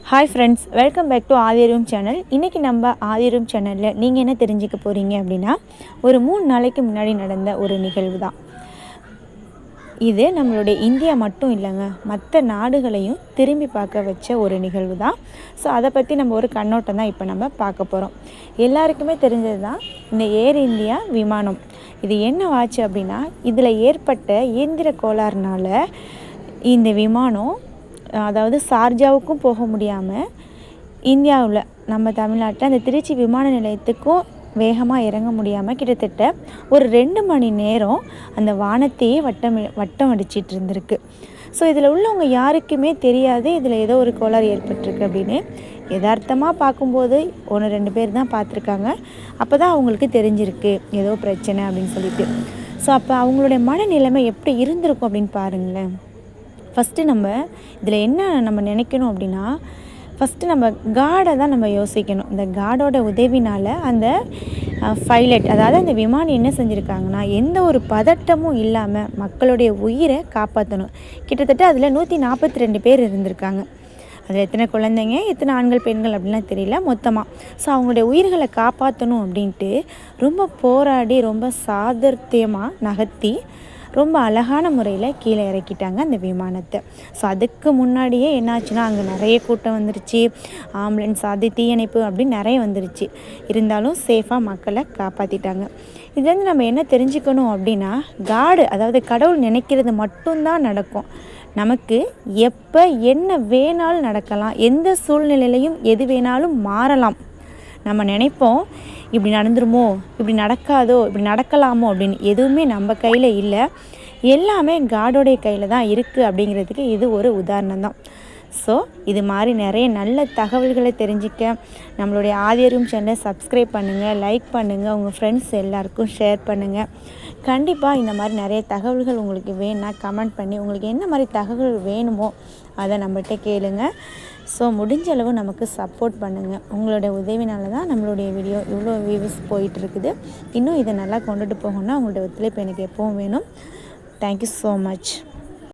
Hi friends, welcome back to ஆதிரூம் channel. இன்றைக்கி நம்ம ஆதிரூம் சேனலில் நீங்கள் என்ன தெரிஞ்சுக்க போகிறீங்க அப்படின்னா, ஒரு 3 நாளைக்கு முன்னாடி நடந்த ஒரு நிகழ்வு தான் இது. நம்மளுடைய இந்தியா மட்டும் இல்லைங்க, மற்ற நாடுகளையும் திரும்பி பார்க்க வச்ச ஒரு நிகழ்வு தான். ஸோ அதை பற்றி நம்ம ஒரு கண்ணோட்டம் தான் இப்போ நம்ம பார்க்க போகிறோம். எல்லாருக்குமே தெரிஞ்சது தான் இந்த ஏர் இந்தியா விமானம். இது என்ன ஆச்சு அப்படின்னா, இதில் ஏற்பட்ட இயந்திர கோளாறுனால இந்த விமானம், அதாவது சார்ஜாவுக்கும் போக முடியாமல் இந்தியாவில் நம்ம தமிழ்நாட்டில் அந்த திருச்சி விமான நிலையத்துக்கும் வேகமாக இறங்க முடியாமல் கிட்டத்தட்ட ஒரு 2 மணி நேரம் அந்த வானத்தையே வட்டம் அடிச்சிட்டு இருந்திருக்கு. ஸோ இதில் உள்ளவங்க யாருக்குமே தெரியாது இதில் ஏதோ ஒரு கோளாறு ஏற்பட்டிருக்கு அப்படின்னு. யதார்த்தமாக பார்க்கும்போது 1-2 பேர் தான் பார்த்துருக்காங்க. அப்போ தான் அவங்களுக்கு தெரிஞ்சிருக்கு ஏதோ பிரச்சனை அப்படின்னு சொல்லிட்டு. ஸோ அப்போ அவங்களுடைய மனநிலைமை எப்படி இருந்திருக்கும் அப்படின்னு பாருங்களேன். ஃபஸ்ட்டு நம்ம இதில் என்ன நம்ம நினைக்கணும் அப்படின்னா, ஃபஸ்ட்டு நம்ம காடை தான் நம்ம யோசிக்கணும். இந்த காடோட உதவினால் அந்த பைலட், அதாவது அந்த விமானி என்ன செஞ்சுருக்காங்கன்னா, எந்த ஒரு பதட்டமும் இல்லாமல் மக்களுடைய உயிரை காப்பாற்றணும். கிட்டத்தட்ட அதில் 142 பேர் இருந்திருக்காங்க. அதில் எத்தனை குழந்தைங்க, எத்தனை ஆண்கள் பெண்கள் அப்படின்லாம் தெரியல மொத்தமாக. ஸோ அவங்களுடைய உயிர்களை காப்பாற்றணும் அப்படின்ட்டு ரொம்ப போராடி, ரொம்ப சாதுர்த்தியமாக நகர்த்தி, ரொம்ப அழகான முறையில் கீழே இறக்கிட்டாங்க அந்த விமானத்தை. ஸோ அதுக்கு முன்னாடியே என்னாச்சுன்னா, அங்கே நிறைய கூட்டம் வந்துருச்சு, ஆம்புலன்ஸ், அது தீயணைப்பு அப்படின்னு நிறைய வந்துருச்சு. இருந்தாலும் சேஃபாக மக்களை காப்பாற்றிட்டாங்க. இதுலேருந்து நம்ம என்ன தெரிஞ்சுக்கணும் அப்படின்னா, காடு, அதாவது கடவுள் நினைக்கிறது மட்டும்தான் நடக்கும். நமக்கு எப்போ என்ன வேணாலும் நடக்கலாம், எந்த சூழ்நிலையிலையும் எது வேணாலும் மாறலாம். நம்ம நினைப்போம் இப்படி நடந்துருமோ, இப்படி நடக்காதோ, இப்படி நடக்கலாமோ அப்படின்னு. எதுவுமே நம்ம கையில் இல்லை, எல்லாமே காடோடைய கையில் தான் இருக்குது அப்படிங்கிறதுக்கு இது ஒரு உதாரணம் தான். ஸோ இது மாதிரி நிறைய நல்ல தகவல்களை தெரிஞ்சிக்க நம்மளுடைய ஆதிரூம் சேனலை சப்ஸ்கிரைப் பண்ணுங்கள், லைக் பண்ணுங்கள், உங்கள் ஃப்ரெண்ட்ஸ் எல்லாருக்கும் ஷேர் பண்ணுங்கள். கண்டிப்பாக இந்த மாதிரி நிறைய தகவல்கள் உங்களுக்கு வேணும்னா கமெண்ட் பண்ணி, உங்களுக்கு என்ன மாதிரி தகவல் வேணுமோ அதை நம்மகிட்ட கேளுங்க. ஸோ முடிஞ்ச அளவு நமக்கு சப்போர்ட் பண்ணுங்கள். உங்களோட உதவினால தான் நம்மளுடைய வீடியோ இவ்வளோ வியூஸ் போயிட்டுருக்குது. இன்னும் இதை நல்லா கொண்டுட்டு போகணுன்னா உங்களோட ஒத்துழைப்பு எனக்கு எப்பவும் வேணும். Thank you so much.